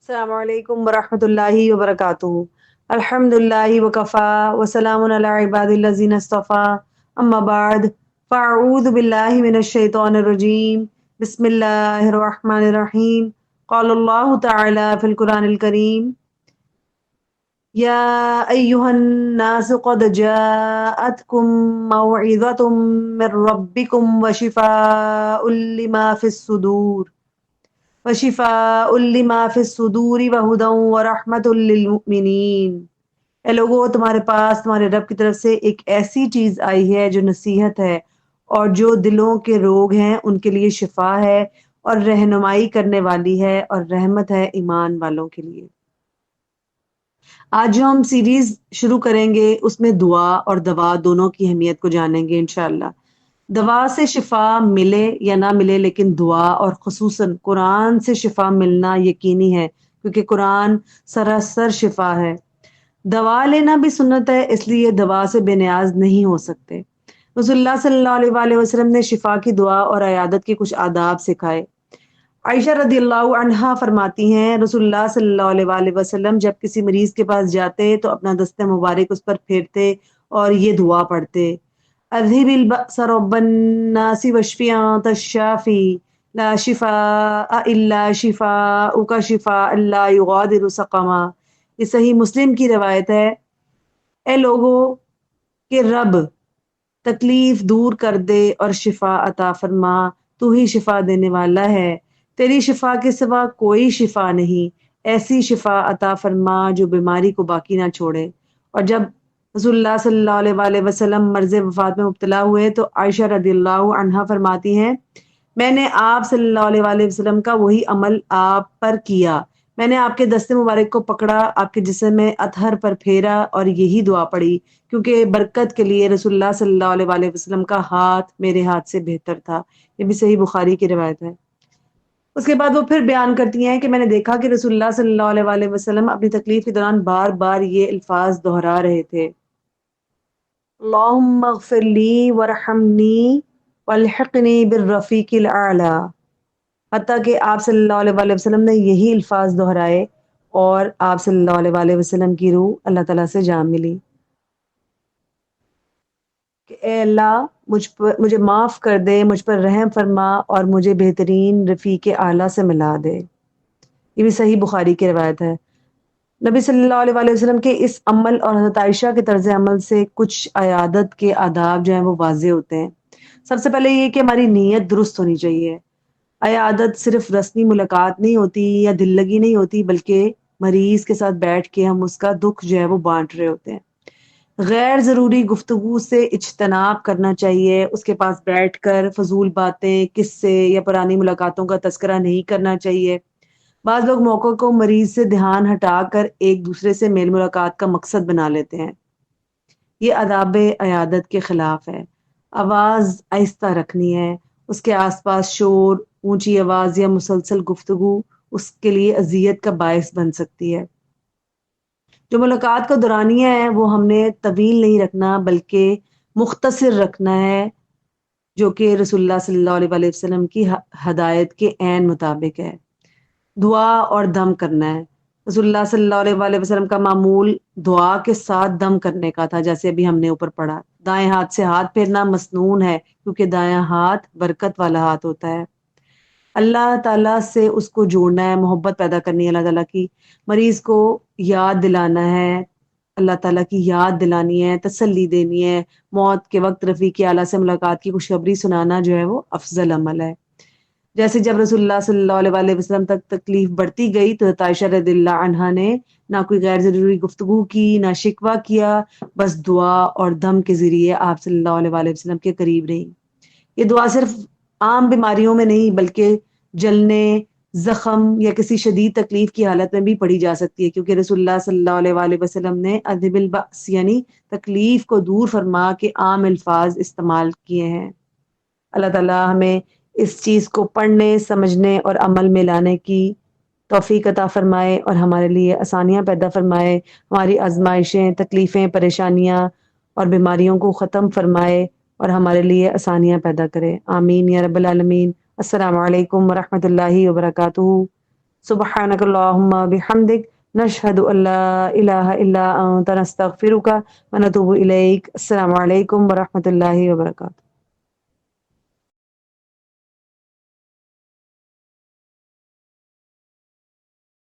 السلام علیکم ورحمۃ اللہ وبرکاتہ۔ الحمد للہ وکفا وسلام علی عباد الذین اصطفیٰ، اما بعد فاعوذ باللہ من الشیطان الرجیم، بسم اللہ الرحمن الرحیم۔ قال اللہ تعالی فی القرآن الکریم، یا ایہا الناس قد جاءتکم موعظۃ من ربکم وشفاء لما فی الصدور وشفاء لما فی الصدور وہدی ورحمۃ للمؤمنین۔ اے لوگو، تمہارے پاس تمہارے رب کی طرف سے ایک ایسی چیز آئی ہے جو نصیحت ہے، اور جو دلوں کے روگ ہیں ان کے لیے شفا ہے، اور رہنمائی کرنے والی ہے، اور رحمت ہے ایمان والوں کے لیے۔ آج جو ہم سیریز شروع کریں گے اس میں دعا اور دوا دونوں کی اہمیت کو جانیں گے انشاءاللہ۔ دوا سے شفا ملے یا نہ ملے، لیکن دعا اور خصوصاً قرآن سے شفا ملنا یقینی ہے، کیونکہ قرآن سراسر شفا ہے۔ دوا لینا بھی سنت ہے، اس لیے دوا سے بے نیاز نہیں ہو سکتے۔ رسول اللہ صلی اللہ علیہ وآلہ وسلم نے شفا کی دعا اور عیادت کے کچھ آداب سکھائے۔ عائشہ رضی اللہ عنہا فرماتی ہیں، رسول اللہ صلی اللہ علیہ وآلہ وسلم جب کسی مریض کے پاس جاتے تو اپنا دست مبارک اس پر پھیرتے اور یہ دعا پڑھتے: اذهب البأس رب الناس واشف انت الشافی لا شفاء الا شفاؤک شفاء لا یغادر سقما۔ یہ صحیح مسلم کی روایت ہے۔ اے لوگو کہ رب تکلیف دور کر دے اور شفا عطا فرما، تو ہی شفا دینے والا ہے، تیری شفا کے سوا کوئی شفا نہیں، ایسی شفا عطا فرما جو بیماری کو باقی نہ چھوڑے۔ اور جب رسول اللہ صلی اللہ علیہ وآلہ وسلم مرض وفات میں مبتلا ہوئے تو عائشہ رضی اللہ عنہا فرماتی ہیں، میں نے آپ صلی اللہ علیہ وآلہ وسلم کا وہی عمل آپ پر کیا، میں نے آپ کے دست مبارک کو پکڑا، آپ کے جسم میں اطہر پر پھیرا اور یہی دعا پڑھی، کیونکہ برکت کے لیے رسول اللہ صلی اللہ علیہ وآلہ وسلم کا ہاتھ میرے ہاتھ سے بہتر تھا۔ یہ بھی صحیح بخاری کی روایت ہے۔ اس کے بعد وہ پھر بیان کرتی ہیں کہ میں نے دیکھا کہ رسول اللہ صلی اللہ علیہ وآلہ وسلم اپنی تکلیف کے دوران بار بار یہ الفاظ دہرا رہے تھے: اللہم اغفر لی ورحمنی والحقنی بالرفیق الاعلی، حتیٰ کہ آپ صلی اللہ علیہ وآلہ وسلم نے یہی الفاظ دہرائے اور آپ صلی اللہ علیہ وآلہ وسلم کی روح اللہ تعالیٰ سے جا ملی کہ اے اللہ مجھے معاف کر دے، مجھ پر رحم فرما اور مجھے بہترین رفیق اعلیٰ سے ملا دے۔ یہ بھی صحیح بخاری کی روایت ہے۔ نبی صلی اللہ علیہ وآلہ وسلم کے اس عمل اور حضرت عائشہ کے طرز عمل سے کچھ عیادت کے آداب جو ہیں وہ واضح ہوتے ہیں۔ سب سے پہلے یہ کہ ہماری نیت درست ہونی چاہیے۔ عیادت صرف رسمی ملاقات نہیں ہوتی یا دل لگی نہیں ہوتی، بلکہ مریض کے ساتھ بیٹھ کے ہم اس کا دکھ جو ہے وہ بانٹ رہے ہوتے ہیں۔ غیر ضروری گفتگو سے اجتناب کرنا چاہیے، اس کے پاس بیٹھ کر فضول باتیں، قصے یا پرانی ملاقاتوں کا تذکرہ نہیں کرنا چاہیے۔ بعض لوگ موقع کو مریض سے دھیان ہٹا کر ایک دوسرے سے میل ملاقات کا مقصد بنا لیتے ہیں۔ یہ آداب عیادت کے خلاف ہے۔ آواز آہستہ رکھنی ہے، اس کے آس پاس شور، اونچی آواز یا مسلسل گفتگو اس کے لیے اذیت کا باعث بن سکتی ہے۔ جو ملاقات کا دورانیہ ہے وہ ہم نے طویل نہیں رکھنا بلکہ مختصر رکھنا ہے، جو کہ رسول اللہ صلی اللہ علیہ وآلہ وسلم کی ہدایت کے عین مطابق ہے۔ دعا اور دم کرنا ہے۔ رسول اللہ صلی اللہ علیہ وآلہ وسلم کا معمول دعا کے ساتھ دم کرنے کا تھا، جیسے ابھی ہم نے اوپر پڑھا۔ دائیں ہاتھ سے ہاتھ پھیرنا مسنون ہے، کیونکہ دایاں ہاتھ برکت والا ہاتھ ہوتا ہے۔ اللہ تعالیٰ سے اس کو جوڑنا ہے، محبت پیدا کرنی ہے اللہ تعالیٰ کی، مریض کو یاد دلانا ہے، اللہ تعالیٰ کی یاد دلانی ہے، تسلی دینی ہے، موت کے وقت رفیق اعلیٰ سے ملاقات کی خوشخبری سنانا جو ہے وہ افضل عمل ہے۔ جیسے جب رسول اللہ صلی اللہ علیہ وآلہ وسلم تک تکلیف بڑھتی گئی تو عائشہ رضی اللہ عنہا نے نہ کوئی غیر ضروری گفتگو کی، نہ شکوہ کیا، بس دعا اور دم کے ذریعے آپ صلی اللہ علیہ وآلہ وسلم کے قریب رہی۔ یہ دعا صرف عام بیماریوں میں نہیں بلکہ جلنے، زخم یا کسی شدید تکلیف کی حالت میں بھی پڑھی جا سکتی ہے، کیونکہ رسول اللہ صلی اللہ علیہ وآلہ وسلم نے اذهب البأس یعنی تکلیف کو دور فرما کے عام الفاظ استعمال کیے ہیں۔ اللہ تعالیٰ ہمیں اس چیز کو پڑھنے، سمجھنے اور عمل میں لانے کی توفیق عطا فرمائے اور ہمارے لیے آسانیاں پیدا فرمائے، ہماری آزمائشیں، تکلیفیں، پریشانیاں اور بیماریوں کو ختم فرمائے اور ہمارے لیے آسانیاں پیدا کرے۔ آمین یا رب العالمین۔ السلام علیکم ورحمۃ اللہ وبرکاتہ۔ سبحانک اللہم بحمدک نشہد ان لا الہ الا انت نستغفرک ونتوب الیک۔ السلام علیکم ورحمۃ اللہ وبرکاتہ۔